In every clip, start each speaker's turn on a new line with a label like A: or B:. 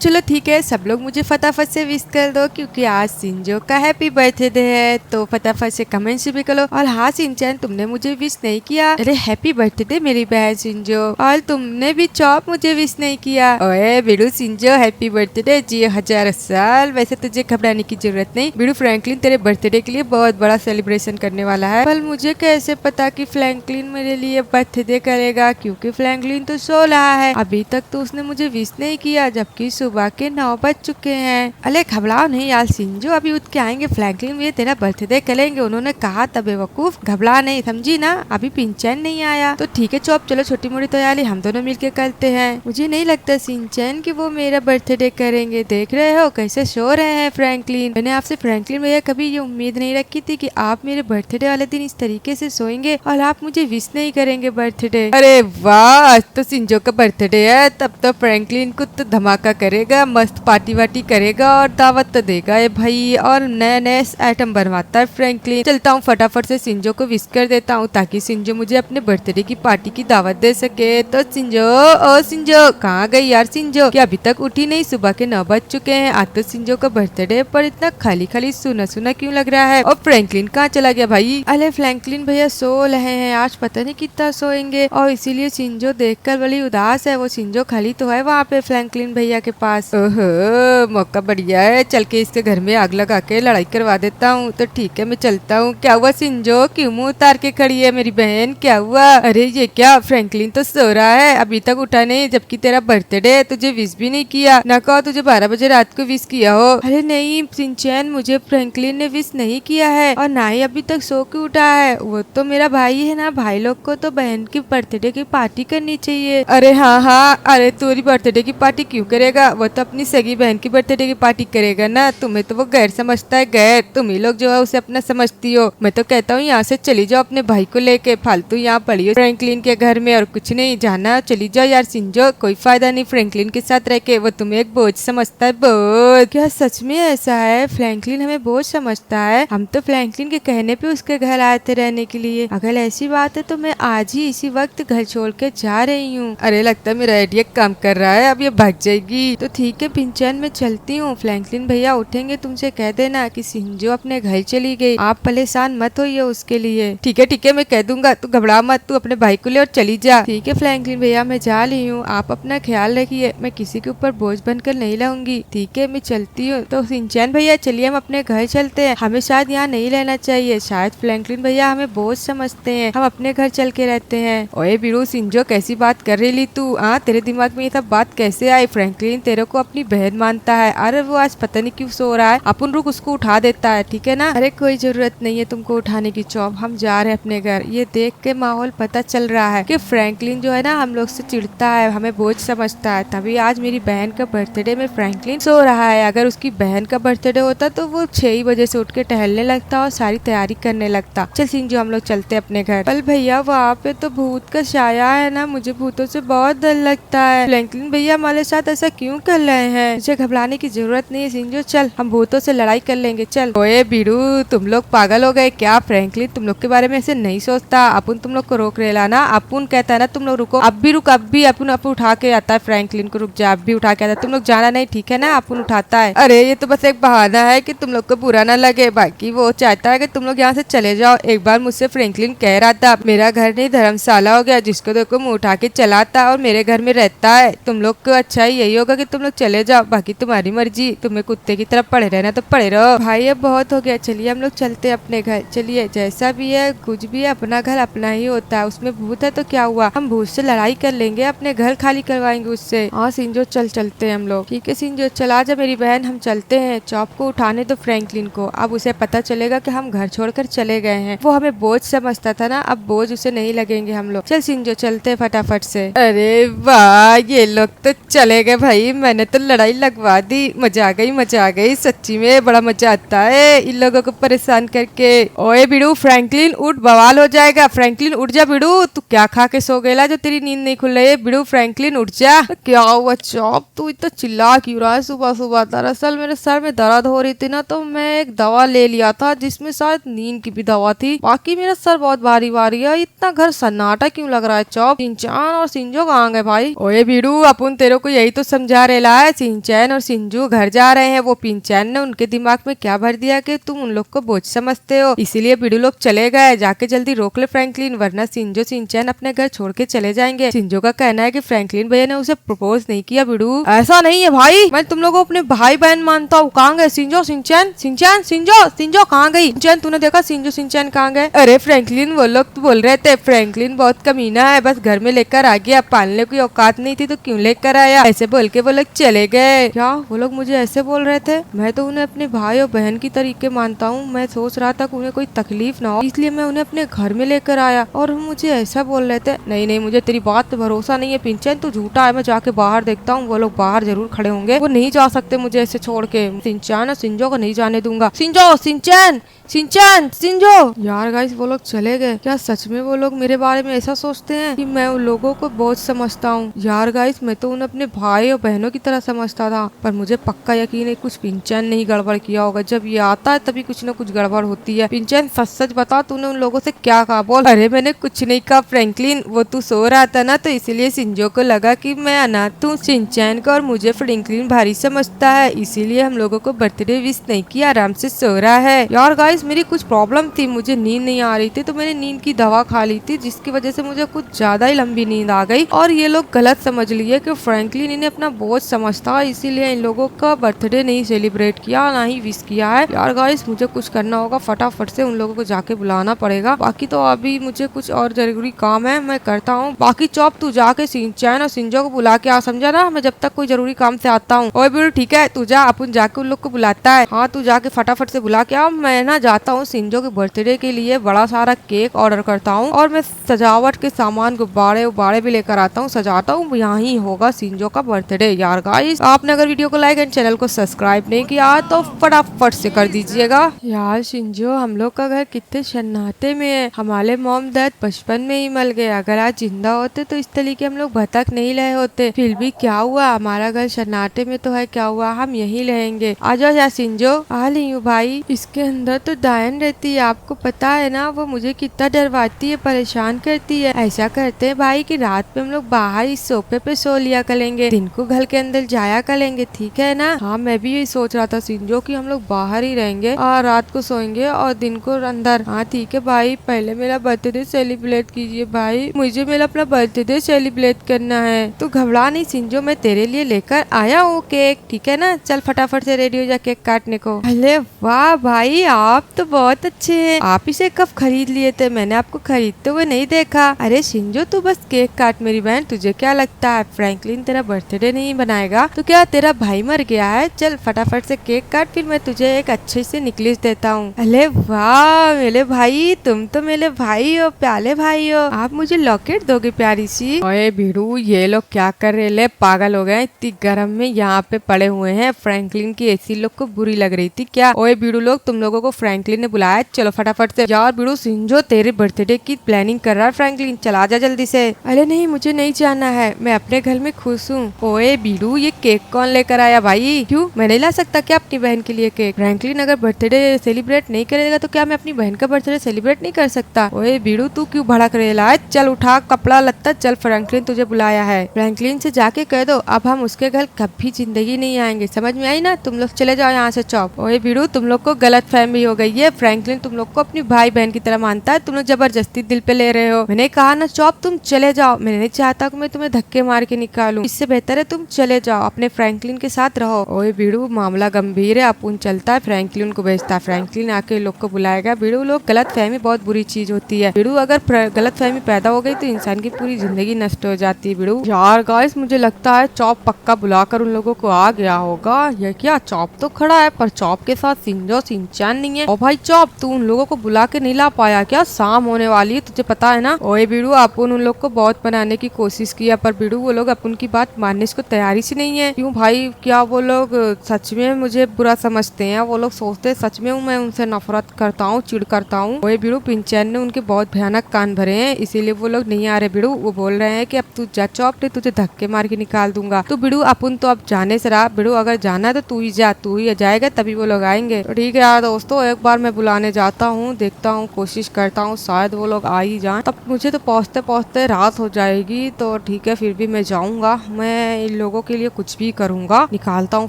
A: चलो ठीक है, सब लोग मुझे फटाफट से विश कर दो क्योंकि आज सिंजो का हैप्पी बर्थडे है। तो फटाफट से कमेंट भी करो। और हाँ सिंचन, तुमने मुझे विश नहीं किया। अरे हैप्पी बर्थडे मेरी बहन सिंजो। और तुमने भी चॉप मुझे विश नहीं किया। ओए बिडू सिंजो हैप्पी बर्थडे, जी 1000 साल। वैसे तुझे घबराने की जरूरत नहीं बिडू, फ्रैंकलिन तेरे बर्थडे के लिए बहुत बड़ा सेलिब्रेशन करने वाला है। पर मुझे कैसे पता कि फ्रैंकलिन मेरे लिए बर्थडे करेगा, क्योंकि फ्रैंकलिन तो सो रहा है। अभी तक तो उसने मुझे विश नहीं किया, जबकि सुबह के 9 बज चुके हैं। अरे घबराओ नहीं यार सिंजो, अभी उठ के आएंगे फ्रैंकलिन भैया तेरा बर्थडे करेंगे। उन्होंने कहा था बेवकूफ, घबरा नहीं, समझी ना। अभी पिंचन नहीं आया तो ठीक है चौप, चलो छोटी मोटी तैयारी हम दोनों मिलके करते हैं। मुझे नहीं लगता सिंचन कि वो मेरा बर्थडे करेंगे। देख रहे हो कैसे सो रहे हैं फ्रैंकलिन। मैंने आपसे फ्रैंकलिन भैया कभी ये उम्मीद नहीं रखी थी कि आप मेरे बर्थडे वाले दिन इस तरीके से सोएंगे और आप मुझे विश नहीं करेंगे बर्थडे। अरे वाह, आज तो सिंजो का बर्थडे है, तब तो फ्रैंकलिन को तो धमाका करेगा, मस्त पार्टी वार्टी करेगा और दावत तो देगा ये भाई। और नए नए आइटम बनवाता है फ्रैंकलिन। चलता हूँ फटाफट से सिंजो को विश कर देता हूँ ताकि सिंजो मुझे अपने बर्थडे की पार्टी की दावत दे सके। तो सिंजो, ओ सिंजो कहाँ गई यार सिंजो, क्या अभी तक उठी नहीं? सुबह के 9 बज चुके हैं। आज तो सिंजो का बर्थडे पर इतना खाली खाली सुना सुना क्यों लग रहा है? और फ्रैंकलिन कहाँ चला गया भाई? अरे फ्रैंकलिन भैया सो रहे हैं, आज पता नहीं कितना सोएंगे और इसीलिए सिंजो देखकर बड़ी उदास है। वो सिंजो खाली तो है वहाँ पे फ्रैंकलिन भैया के पास। ओहो मौका बढ़िया है, चल के इसके घर में आग लगा के लड़ाई करवा देता हूँ। तो ठीक है मैं चलता हूँ। क्या हुआ सिंजो, क्यों मुँह उतार के खड़ी है मेरी बहन, क्या हुआ? अरे ये क्या, फ्रैंकलिन तो सो रहा है, अभी तक उठा नहीं, जबकि तेरा बर्थडे है, तुझे विश भी नहीं किया। ना कहो तुझे 12 बजे रात को विश किया हो। अरे नहीं सिंचन, मुझे फ्रैंकलिन ने विश नहीं किया है और ना ही अभी तक सो के उठा है। वो तो मेरा भाई है ना, भाई लोग को तो बहन की बर्थडे की पार्टी करनी चाहिए। अरे हाँ हाँ, अरे तेरी बर्थडे की पार्टी क्यों करेगा? वो तो अपनी सगी बहन की बर्थडे की पार्टी करेगा ना। तुम्हें तो वो गैर समझता है, गैर। तुम ही लोग जो है उसे अपना समझती हो। मैं तो कहता हूँ यहाँ से चली जाओ अपने भाई को लेके, फालतू यहाँ पड़ी हो फ्रैंकलिन के घर में और कुछ नहीं जाना। चली जाओ यार सिंजो, कोई फायदा नहीं फ्रैंकलिन के साथ रह के, वो तुम्हें एक बोझ समझता है, बोझ। क्या सच में ऐसा है? फ्रैंकलिन हमें बोझ समझता है? हम तो फ्रैंकलिन के कहने पे उसके घर आए थे रहने के लिए। अगर ऐसी बात है तो मैं आज ही इसी वक्त घर छोड़ के जा रही हूँ। अरे लगता है मेरा आइडिया काम कर रहा है, अब ये भाग जाएगी। तो ठीक है पिंचन, मैं चलती हूँ। फ्रैंकलिन भैया उठेंगे तुमसे कह देना कि सिंजो अपने घर चली गई, आप परेशान मत होइए उसके लिए। ठीक है मैं कह दूंगा, तू घबरा मत, तू अपने भाई को ले और चली जा। ठीक है फ्रैंकलिन भैया मैं जा रही हूँ, आप अपना ख्याल रखिए, मैं किसी के ऊपर बोझ बनकर नहीं रहूंगी। ठीक है मैं चलती हूँ। तो सिंचन भैया चलिए हम अपने घर चलते हैं, हमें शायद यहाँ नहीं रहना चाहिए, शायद फ्रैंकलिन भैया हमें बोझ समझते हैं, हम अपने घर चल के रहते हैं। ओए बिरू सिंजो कैसी बात कर रही ली तू? तेरे दिमाग में ये सब बात कैसे आई? फ्रैंकलिन तेरे को अपनी बहन मानता है। अरे वो आज पता नहीं क्यों सो रहा है, अपन रुक उसको उठा देता है, ठीक है ना? अरे कोई जरूरत नहीं है तुमको उठाने की चौप, हम जा रहे हैं अपने घर। ये देख के माहौल पता चल रहा है कि फ्रैंकलिन जो है ना हम लोग से चिढ़ता है, हमें बोझ समझता है, तभी आज मेरी बहन का बर्थडे में फ्रैंकलिन सो रहा है। अगर उसकी बहन का बर्थडे होता तो वो 6 बजे से उठ के टहलने लगता और सारी तैयारी करने लगता। चल सिंजो हम लोग चलते अपने घर। पर भैया वहाँ पे तो भूत का साया है ना, मुझे भूतों से बहुत डर लगता है। फ्रैंकलिन भैया हमारे साथ ऐसा क्यों कर रहे हैं? मुझे घबराने की जरूरत नहीं है सिंजो, चल हम भूतों से लड़ाई कर लेंगे, चल। ओए बिडू तुम लोग पागल हो गए क्या? फ्रैंकलिन तुम लोग के बारे में ऐसे नहीं सोचता, अपन तुम लोग को रोक रेला ना, अपन कहता है ना तुम लोग रुको, अब भी रुक, अब भी अपन उठा के आता है फ्रैंकलिन को, रुक जा, अब भी उठा के आता है, तुम लोग जाना नहीं ठीक है ना, अपन उठाता है। अरे ये तो बस एक बहाना है कि तुम लोग को बुरा ना लगे, बाकी वो चाहता है कि तुम लोग यहाँ से चले जाओ। एक बार मुझसे फ्रैंकलिन कह रहा था मेरा घर नहीं धर्मशाला हो गया, जिसको देखो मुँह उठा के चलाता और मेरे घर में रहता है। तुम लोग को अच्छा ही यही होगा कि तुम लोग चले जाओ, बाकी तुम्हारी मर्जी, तुम्हें कुत्ते की तरफ पड़े रहना तो पड़े रहो। भाई अब बहुत हो गया, चलिए हम लोग चलते अपने घर। चलिए जैसा भी है कुछ भी है, अपना घर अपना ही होता है, उसमें भूत है तो क्या हुआ, हम भूत से लड़ाई कर लेंगे, अपने घर खाली करवाएंगे उससे। हाँ सिंजो चल चलते हैं हम लोग। ठीक है सिंजो चला जा मेरी बहन, हम चलते हैं। चॉप को उठाने दो फ्रैंकलिन को, अब उसे पता चलेगा कि हम घर छोड़कर चले गए हैं। वो हमें बोझ समझता था ना, अब बोझ उसे नहीं लगेंगे हम लोग। चल सिंजो चलते फटाफट से। अरे वाह ये लोग तो चले गए भाई, मैंने तो लड़ाई लगवा दी, मजा आ गई, मजा आ गई, सच्ची में बड़ा मजा आता है इन लोगों को परेशान करके। ओए बिडू फ्रैंकलिन उठ, बवाल हो जाएगा। फ्रैंकलिन उठ जा बिडू, तू क्या खा के सो गया जो तेरी नींद नहीं खुल रही है? बिडू फ्रैंकलिन उठ जा। क्या हुआ चौप, तू इतना चिल्ला क्यों रहा है सुबह सुबह? दरअसल मेरे सर में दर्द हो रही थी ना, तो मैं एक दवा ले लिया था जिसमें शायद नींद की भी दवा थी, बाकी मेरा सर बहुत भारी भारी है। इतना घर सन्नाटा क्यों लग रहा है चौप? सिंचान और सिंजो कहाँ गए भाई? ओए बिडू अपन तेरे को यही तो समझा रहे ला? सिंचैन और सिंजू घर जा रहे हैं। वो पिंचैन ने उनके दिमाग में क्या भर दिया कि तुम उन लोग को बोझ समझते हो, इसीलिए बिडू लोग चले गए। जाके जल्दी रोक ले फ्रैंकलिन, वरना सिंजो सिंचैन अपने घर छोड़ के चले जाएंगे। सिंजो का कहना है कि फ्रैंकलिन भैया ने उसे प्रपोज नहीं किया। बिडू, ऐसा नहीं है भाई, मैं तुम लोगों को अपने भाई बहन मानता हूँ। कहाँ गए सिंजो सिंचैन? सिंचैन सिंजो सिंजो कहाँ गई? सिंचैन तूने देखा सिंजो सिंचैन कहाँ गए? अरे फ्रैंकलिन वो लोग तो बोल रहे थे फ्रैंकलिन बहुत कमीना है, बस घर में लेकर आ गया, पालने की औकात नहीं थी तो क्यों लेकर आया, ऐसे बोल के वो लोग चले गए। क्या वो लोग मुझे ऐसे बोल रहे थे? मैं तो उन्हें अपने भाई और बहन की तरीके मानता हूँ। मैं सोच रहा था कि उन्हें कोई तकलीफ ना हो, इसलिए मैं उन्हें अपने घर में लेकर आया और मुझे ऐसा बोल रहे थे। नहीं नहीं, मुझे तेरी बात पे भरोसा नहीं है पिंचैन, तू झूठा है। मैं जाके बाहर देखता हूँ, वो लोग बाहर जरूर खड़े होंगे, वो नहीं जा सकते मुझे ऐसे छोड़ के। सिंचैन और सिंजो को नहीं जाने दूंगा। Sinjo Shinchan Shinchan Sinjo. यार गाइस वो लोग चले गए। क्या सच में वो लोग मेरे बारे में ऐसा सोचते हैं कि मैं उन लोगों को बोझ समझता हूँ? यार गाइस मैं तो उन्हें अपने भाई और बहनों की तरह समझता था, पर मुझे पक्का यकीन है कुछ पिंचैन ने ही गड़बड़ किया होगा। जब ये आता है तभी कुछ न कुछ गड़बड़ होती है। पिंचैन सच सच बता, तूने उन लोगों से क्या कहा? बोल। अरे मैंने कुछ नहीं कहा फ्रैंकलिन, वो तू सो रहा था ना तो इसलिए सिंजो को लगा कि मैं अनाथ हूँ। सिंचैन को और मुझे फ्रैंकलिन भारी समझता है, इसीलिए हम लोगों को बर्थडे विश नहीं किया, आराम से सो रहा है। यार गाइस मेरी कुछ प्रॉब्लम थी, मुझे नींद नहीं आ रही थी तो मैंने नींद की दवा खा ली थी, जिसकी वजह से मुझे कुछ ज्यादा ही लंबी नींद आ गई और ये लोग गलत समझ लिए कि फ्रैंकलिन इन्हें अपना बोझ समझता है, इसीलिए इन लोगों का बर्थडे नहीं सेलिब्रेट किया, ना ही विश किया है। यार गाइस मुझे कुछ करना होगा, फटाफट से उन लोगों को जाके बुलाना पड़ेगा। बाकी तो अभी मुझे कुछ और जरूरी काम है, मैं करता हूँ। बाकी चॉप तू जाके सिंचैन और सिंजो को बुला के आ, समझा ना? मैं जब तक कोई जरूरी काम से आता हूँ। ओए बिल्कुल ठीक है, तू जा, अपन जाके उन लोग को बुलाता है। हाँ तू जाके फटाफट से बुला के आ। मैं ना जाता हूँ सिंजो के बर्थडे के लिए बड़ा सारा केक ऑर्डर करता हूँ और मैं सजावट के सामान गुब्बारे उब्बारे भी लेकर आता हूँ, सजाता हूँ। यहाँ ही होगा सिंजो का बर्थडे। यार गाइस आपने अगर वीडियो को लाइक एंड चैनल को सब्सक्राइब नहीं किया तो फटाफट से कर दीजिएगा। यार सिंजो हम लोग का घर कितने सन्नाटे में है, हमारे मॉम डैड बचपन में ही मर गए। अगर आज जिंदा होते तो इस तरीके हम लोग भटक नहीं रहे होते। फिर भी क्या हुआ, हमारा घर सन्नाटे में तो है, क्या हुआ, हम यही रहेंगे। आ जाओ यार सिंजो। आ रही हूँ भाई। इसके अंदर तो डायन रहती है, आपको पता है ना, वो मुझे कितना डरवाती है, परेशान करती है। ऐसा करते हैं भाई कि रात में हम लोग बाहर इस सोफे पे सो लिया करेंगे, दिन को घर के अंदर जाया करेंगे, ठीक है ना? हाँ मैं भी यही सोच रहा था सिंजो कि हम लोग बाहर ही रहेंगे और रात को सोएंगे और दिन को अंदर। हाँ ठीक है भाई, पहले मेरा बर्थडे सेलिब्रेट कीजिए भाई, मुझे मेरा अपना बर्थडे सेलिब्रेट करना है। तू घबरा नहीं सिंजो, मैं तेरे लिए लेकर आया हूँ केक, ठीक है ना? चल फटाफट से रेडी हो जा केक काटने को। अरे वाह भाई आप तो बहुत अच्छे हैं, आप इसे कब खरीद लिए थे? मैंने आपको खरीदते हुए नहीं देखा। अरे सिंजो तू बस केक काट मेरी बहन। तुझे क्या लगता है फ्रैंकलिन तेरा बर्थडे नहीं बनाएगा? तो क्या तेरा भाई मर गया है? चल फटाफट से केक काट, फिर मैं तुझे एक अच्छे से नेकलेस देता हूँ। अरे वाह मेरे भाई, तुम तो मेरे भाई हो, प्याले भाई हो। आप मुझे लॉकेट दोगे प्यारी सी? ओए भिड़ू ये लोग क्या कर रहे ले, पागल हो गए, इतनी गर्म में यहाँ पे पड़े हुए हैं। फ्रैंकलिन की एसी लोग को बुरी लग रही थी क्या? ओए भिड़ू लोग तुम लोगों को फ्रैंकलिन ने बुलाया, चलो फटाफट से। यार भिड़ू सिंजो तेरे बर्थडे की प्लानिंग कर रहा है फ्रैंकलिन, चला जा जल्दी से। अरे नहीं मुझे नहीं जाना है, मैं अपने घर में खुश हूँ। ओए भिड़ू ये केक कौन लेकर आया भाई? क्यों मैं नहीं ला सकता क्या अपनी बहन के लिए केक? फ्रैंकलिन अगर बर्थडे सेलिब्रेट नहीं करेगा तो क्या मैं अपनी बहन का बर्थडे सेलिब्रेट नहीं कर सकता? ओए भिड़ू तू क्यों भड़क रहा है? चल उठा कपड़ा लत्ता, चल फ्रैंकलिन तुझे बुलाया है। फ्रैंकलिन से जाके कह दो अब हम उसके घर कभी जिंदगी नहीं आएंगे, समझ में आई ना? तुम लोग चले जाओ यहाँ से चौप। ओए भिड़ू तुम लोग को गलत फहमी हो गई है, फ्रैंकलिन तुम लोग को अपनी भाई बहन की तरह मानता है, तुम लोग जबरदस्ती दिल पे ले रहे हो। मैंने कहा ना चौप तुम चले जाओ, मैं नहीं चाहता कि मैं तुम्हें धक्के मार के निकालूं, इससे बेहतर है तुम चले जाओ, अपने फ्रैंकलिन के साथ रहो। ओए भिड़ू मामला गंभीर है, अपुन चलता है फ्रैंकलिन को भेजता है, फ्रैंकलिन आके लोग को बुलाएगा। भिड़ू लोग गलत फहमी बहुत बुरी चीज होती है, भिड़ू अगर गलत फहमी पैदा हो गई तो इंसान की पूरी जिंदगी नष्ट हो जाती है। भिड़ू यार गाइस मुझे लगता है चौप पक्का बुलाकर उन लोगों को आ गया होगा। ये क्या चौप तो खड़ा है पर चौप के साथ सिंजो सिंचैन नहीं है। ओ भाई चौप तू उन लोगों को बुला के नहीं ला पाया क्या? शाम होने वाली है तुझे पता है ना? ओए भिड़ू अपन उन लोग को बहुत मनाने की कोशिश किया पर भिड़ू वो लोग अपन की बात मानने को तैयारी से नहीं है। क्यों भाई क्या वो लोग सच में मुझे बुरा समझते हैं? वो लोग सोचते सच में मैं उनसे नफरत करता हूँ, चिढ़ करता हूँ। ओए भिड़ू पिंचैन ने उनके बहुत भयानक कान भरे हैं, इसीलिए वो लोग नहीं आ रहे। भिड़ू वो बोल रहे हैं कि अब तू जा चौप, नहीं तुझे धक्के मार के निकाल दूंगा। तो भिड़ू अपन तो अब जाने से रहा, भिड़ू अगर जाना है तो तू ही जा, तू ही जाएगा तभी वो लोग आएंगे। तो ठीक है यार दोस्तों एक एक बार मैं बुलाने जाता हूँ, देखता हूँ, कोशिश करता हूँ शायद वो लोग आ ही जाएं। तब मुझे तो पहुँचते पहुँचते रात हो जाएगी। तो ठीक है, फिर भी मैं जाऊंगा, मैं इन लोगों के लिए कुछ भी करूंगा। निकालता हूँ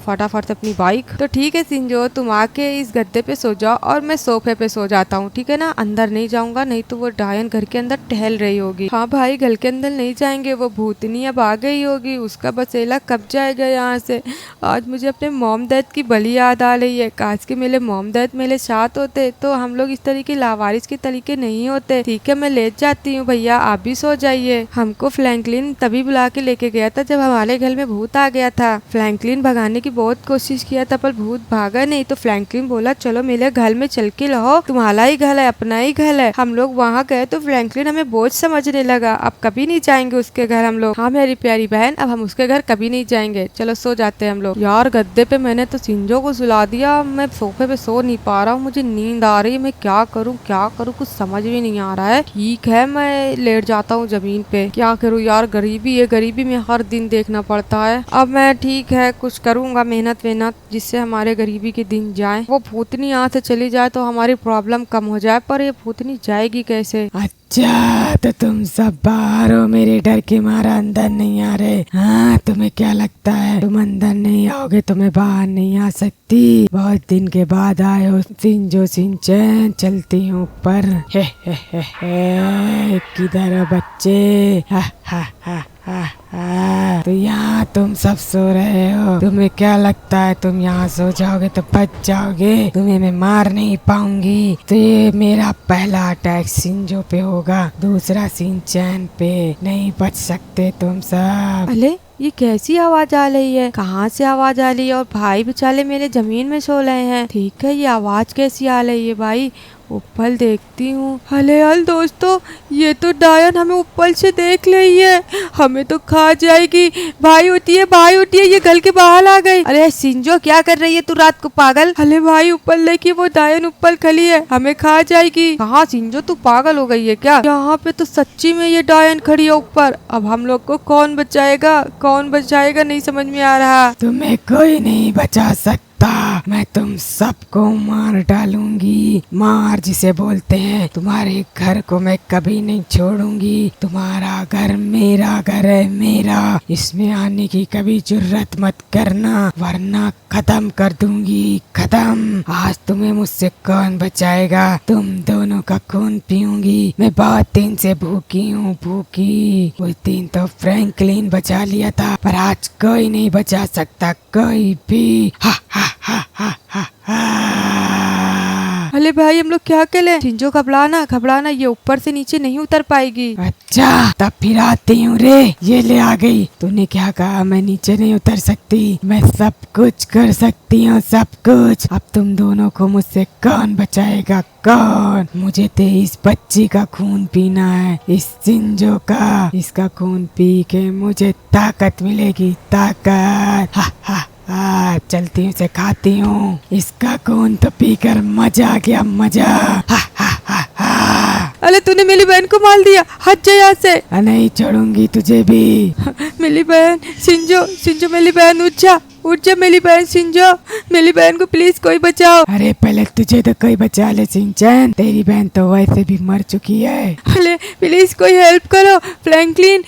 A: फटाफट से अपनी बाइक। तो ठीक है शिंजो, तुम आके इस गद्दे पे सो जाओ और मैं सोफे पे सो जाता हूँ, ठीक है ना। अंदर नहीं जाऊंगा, नहीं तो वो डायन घर के अंदर टहल रही होगी। हाँ भाई, घर के अंदर नहीं जाएंगे, वो भूतनी अब आ गई होगी, उसका बसेला कब जाएगा यहाँ से। आज मुझे अपने मॉम डैड की बड़ी याद आ रही है। काश के मेरे मॉम डैड मेरे साथ होते तो हम लोग इस तरीके लावारिस के तरीके नहीं होते। ठीक है, मैं लेट जाती हूँ भैया, आप भी सो जाइए। हमको फ्रैंकलिन तभी बुला के लेके गया था जब हमारे घर में भूत आ गया था। फ्रैंकलिन भगाने की बहुत कोशिश किया था पर भूत भागा नहीं। तो फ्रैंकलिन बोला चलो मेरे घर में चल के रहो, तुम्हारा ही घर है, अपना ही घर है। हम लोग वहाँ गए तो फ्रैंकलिन हमें बोझ समझने लगा। अब कभी नहीं जाएंगे उसके घर हम लोग। हाँ मेरी प्यारी बहन, अब हम उसके घर कभी नहीं जाएंगे। चलो सो जाते हैं हम लोग। यार गद्दे पे मैंने तो शिंजो को सुला दिया, मैं सोफे पे सो नहीं पा रहा हूँ, मुझे नींद आ रही है। मैं क्या करूँ कुछ समझ भी नहीं आ रहा है। ठीक है, मैं लेट जाता हूँ जमीन पे। क्या करूँ यार, गरीबी है, गरीबी में हर दिन देखना पड़ता है। अब मैं ठीक है कुछ करूँगा, मेहनत जिससे हमारे गरीबी के दिन जाए। वो भूतनी यहाँ से चली जाए तो हमारी प्रॉब्लम कम हो जाए, पर ये भूतनी जाएगी कैसे।
B: अच्छा तो तुम सब बाहर हो, मेरे डर के मारा अंदर नहीं आ रहे। हाँ, तुम्हें क्या लगता है तुम अंदर नहीं आओगे तो मैं बाहर नहीं आ सकती? बहुत दिन के बाद आए हो शिंजो शिनचैन, चलती हूँ ऊपर। किधर हो बच्चे? हा हा हा हा। तो यहाँ तुम सब सो रहे हो, तुम्हें क्या लगता है तुम यहाँ सो जाओगे तो बच जाओगे? तुम्हें मैं मार नहीं पाऊंगी। तो ये मेरा पहला अटैक शिंजो पे होगा, दूसरा शिनचैन पे। नहीं बच सकते तुम सब।
A: अरे ये कैसी आवाज आ रही है, कहाँ से आवाज आ रही है? और भाई बेचारे मेरे जमीन में सो रहे हैं। ठीक है, ये आवाज कैसी आ रही है भाई? ऊपर देखती हूँ। अरे यार दोस्तों, ये तो डायन हमें ऊपर से देख रही है, हमें तो खा जाएगी। भाई उठिए, ये घर के बाहर आ गई। अरे शिंजो क्या कर रही है तू रात को पागल? अरे भाई ऊपर लेके वो डायन ऊपर खड़ी है, हमें खा जाएगी। कहाँ शिंजो, तू पागल हो गई है क्या? यहाँ पे तो सच्ची में ये डायन खड़ी है ऊपर। अब हम लोग को कौन बचाएगा नहीं समझ में आ रहा।
B: तुम्हें कोई नहीं बचा सकता, मैं तुम सबको मार डालूंगी। मार जिसे बोलते हैं। तुम्हारे घर को मैं कभी नहीं छोड़ूंगी। तुम्हारा घर मेरा घर है, मेरा। इसमें आने की कभी जुर्रत मत करना वरना खत्म कर दूंगी, खत्म। आज तुम्हें मुझसे कौन बचाएगा? तुम दोनों का खून पीऊंगी। मैं बहुत दिन से भूखी हूँ, भूखी। उस दिन तो फ्रैंकलिन बचा लिया था, पर आज कोई नहीं बचा सकता, कोई भी। हा हा हा हा हा हा।
A: अरे भाई हम लोग क्या करें? शिंजो घबराना, ये ऊपर से नीचे नहीं उतर पाएगी।
B: अच्छा तब फिर आती हूँ रे। ये ले आ गई। तूने क्या कहा? मैं नीचे नहीं उतर सकती? मैं सब कुछ कर सकती हूँ, सब कुछ। अब तुम दोनों को मुझसे कौन बचाएगा, कौन? मुझे तो इस बच्ची का खून पीना है, इस शिंजो का। इसका खून पी के मुझे ताकत मिलेगी, ताकत। हा हा चलती हूँ, से खाती हूँ। इसका खून तो पीकर मजा आ गया, मजा। हा हा हा हा।
A: अरे तूने मेरी बहन को मार दिया, हट जा यहाँ से।
B: नहीं छोड़ूंगी तुझे भी।
A: मेरी बहन शिंजो मेरी बहन, उठ जा मेरी बहन शिंजो, मेरी बहन को प्लीज कोई बचाओ।
B: अरे पहले तुझे तो कोई बचा ले शिनचैन, तेरी बहन तो वैसे भी मर चुकी है।
A: अरे प्लीज कोई हेल्प करो, फ्रैंकलिन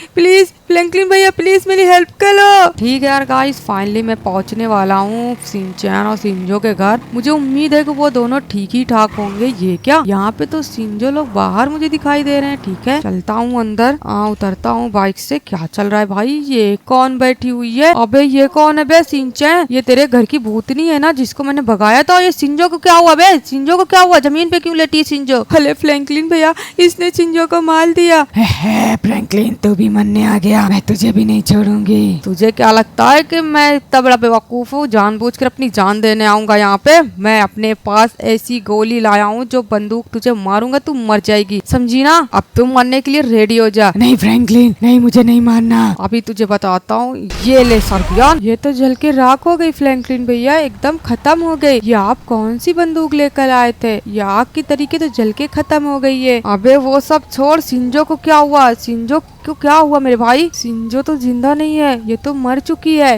A: भैया प्लीज मेरी हेल्प करो। ठीक है यार गाइस, फाइनली मैं पहुंचने वाला हूँ शिनचैन और शिंजो के घर। मुझे उम्मीद है कि वो दोनों ठीक ही ठाक होंगे। ये क्या, यहाँ पे तो शिंजो लोग बाहर मुझे दिखाई दे रहे हैं। ठीक है, चलता हूँ अंदर, उतरता हूँ बाइक से। क्या चल रहा है भाई? ये कौन बैठी हुई है? अबे ये कौन है बे शिनचैन? ये तेरे घर की भूतनी है ना जिसको मैंने भगाया था। ये शिंजो को क्या हुआ बे? शिंजो को क्या हुआ? जमीन पे क्यों लेटी है शिंजो? अरे फ्रैंकलिन भैया, इसने शिंजो को मार दिया।
B: फ्रैंकलिन तू भी मरने आ गया, मैं तुझे भी नहीं छोड़ूंगी।
A: तुझे क्या लगता है कि मैं इतना बड़ा बेवकूफ हूँ, जानबूझकर अपनी जान देने आऊंगा यहाँ पे? मैं अपने पास ऐसी गोली लाया हूँ जो बंदूक तुझे मारूंगा तू मर जाएगी, समझी ना? अब तुम मरने के लिए रेडी हो जा।
B: नहीं फ्रैंकलिन, नहीं, मुझे नहीं मारना।
A: अभी तुझे बताता हूँ। ये ले सर्पियन, ये तो जल के राख हो गई फ्रैंकलिन भैया, एकदम खत्म हो गई। ये आप कौन सी बंदूक लेकर आए थे? ये आग की तरीके तो जल के खत्म हो गई है। अबे वो सब छोड़, शिंजो को क्या हुआ? शिंजो क्यों क्या हुआ मेरे भाई? शिंजो तो जिंदा नहीं है, ये तो मर चुकी है।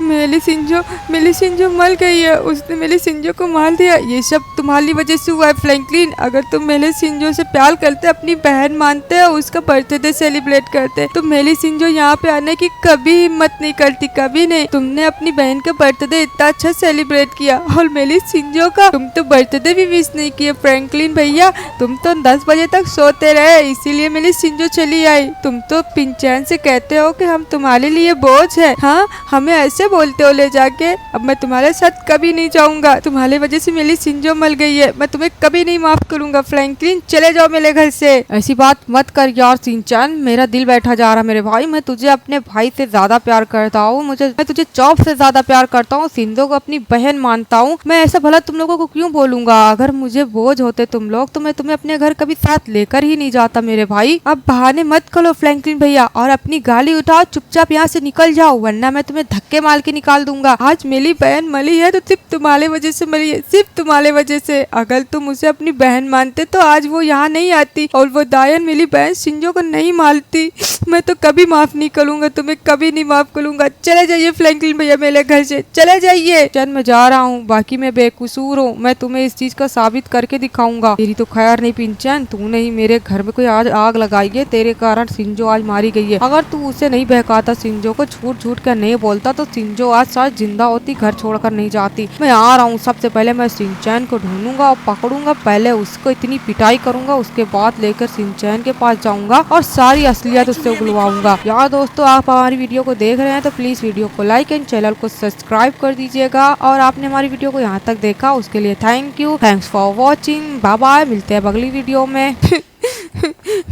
A: मेली सिंजो मर गई है, उसने मेली सिंजो को मार दिया। ये सब तुम्हारी वजह से हुआ है फ्रैंकलिन। अगर तुम मेली सिंजो से प्यार करते, अपनी बहन मानते हो, उसका बर्थडे सेलिब्रेट करते, तो मेली सिंजो यहाँ पे आने की कभी हिम्मत नहीं करती, कभी नहीं। तुमने अपनी बहन का बर्थडे इतना अच्छा सेलिब्रेट किया, और मेली सिंजो का तुम तो बर्थडे भी विश नहीं किए फ्रैंकलिन भैया। तुम तो 10 बजे तक सोते रहे, इसीलिए मेली सिंजो चली आई। तुम तो पिंचैन से कहते हो कि हम तुम्हारे लिए बोझ है। हाँ, हमें ऐसे बोलते हो ले जाके। अब मैं तुम्हारे साथ कभी नहीं जाऊंगा, तुम्हारी वजह से मेरी सिंजो मर गई है। मैं तुम्हें कभी नहीं माफ करूंगा फ्रैंकलिन, चले जाओ मेरे घर से। ऐसी बात मत कर यार सिंचैन, मेरा दिल बैठा जा रहा मेरे भाई। मैं तुझे अपने भाई से ज्यादा प्यार करता हूँ, मैं तुझे चॉप से ज्यादा प्यार करता हूँ, सिंजो को अपनी बहन मानता हूँ। मैं ऐसा भला तुम लोगों को क्यों बोलूंगा? अगर मुझे बोझ होते तुम लोग तो मैं तुम्हें अपने घर कभी साथ लेकर ही नहीं जाता मेरे भाई। अब बहाने मत करो फ्रैंकलिन भैया, और अपनी गाली उठाओ, चुपचाप यहाँ से निकल जाओ, वरना मैं तुम्हें धक्के मार के निकाल दूंगा। आज मेरी बहन मरी है तो सिर्फ तुम्हारे वजह से मरी है, सिर्फ तुम्हारे वजह से। अगर तुम उसे अपनी बहन मानते तो आज वो यहाँ नहीं आती, और वो दायन मेरी बहन सिंजो को नहीं मारती। मैं तो कभी माफ नहीं करूंगा तुम्हें, कभी नहीं माफ करूंगा। चले जाइए फ्रैंकलिन भैया मेरे घर से, चले जाइए। चल मैं जा रहा हूँ, बाकी मैं बेकसूर हूँ, मैं तुम्हें इस चीज का साबित करके दिखाऊंगा। तेरी तो खैर नहीं पिंचैन, तूने ही मेरे घर में कोई आज आग लगाई है, तेरे कारण सिंजो आज मारी गई है। अगर तू उसे नहीं बहकाता, सिंजो को झूठ झूठ कर नहीं बोलता, तो सिंजो आज शायद जिंदा होती, घर छोड़कर नहीं जाती। मैं आ रहा हूँ, सबसे पहले मैं सिंचैन को ढूंढूंगा और पकड़ूंगा, पहले उसको इतनी पिटाई करूंगा, उसके बाद लेकर सिंचैन के पास जाऊंगा और सारी असलियत उससे उगलवाऊंगा। यार दोस्तों, आप हमारी वीडियो को देख रहे हैं तो प्लीज वीडियो को लाइक एंड चैनल को सब्सक्राइब कर दीजिएगा, और आपने हमारी वीडियो को यहाँ तक देखा उसके लिए thank you. Thanks for watching, bye bye, मिलते हैं अगली वीडियो में।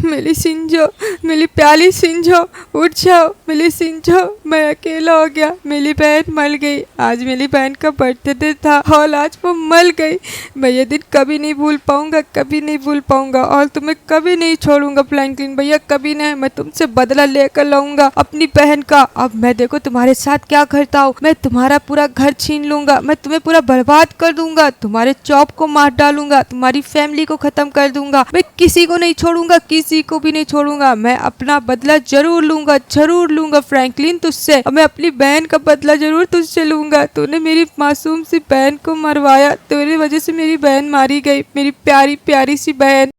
A: मेरी सिंजो, मेरी प्याली सिंजो, उठ जाओ मेरी सिंजो, मैं अकेला हो गया, मेरी बहन मर गई। आज मेरी बहन का बर्थडे था और आज वो मर गई। मैं ये दिन कभी नहीं भूल पाऊंगा, कभी नहीं भूल पाऊंगा, और तुम्हें कभी नहीं छोड़ूंगा फ्रैंकलिन भैया, कभी नहीं। मैं तुमसे बदला लेकर लाऊंगा अपनी बहन का। अब मैं देखो तुम्हारे साथ क्या करता हूँ, मैं तुम्हारा पूरा घर छीन लूंगा, मैं तुम्हें पूरा बर्बाद कर दूंगा, तुम्हारे चॉप को मार डालूंगा, तुम्हारी फैमिली को खत्म कर दूंगा। मैं किसी को नहीं छोड़ूंगा, किसी को भी नहीं छोड़ूंगा। मैं अपना बदला जरूर लूंगा फ्रैंकलिन तुझसे, और मैं अपनी बहन का बदला जरूर तुझसे लूंगा। तूने मेरी मासूम सी बहन को मरवाया, तेरी वजह से मेरी बहन मारी गई, मेरी प्यारी प्यारी सी बहन।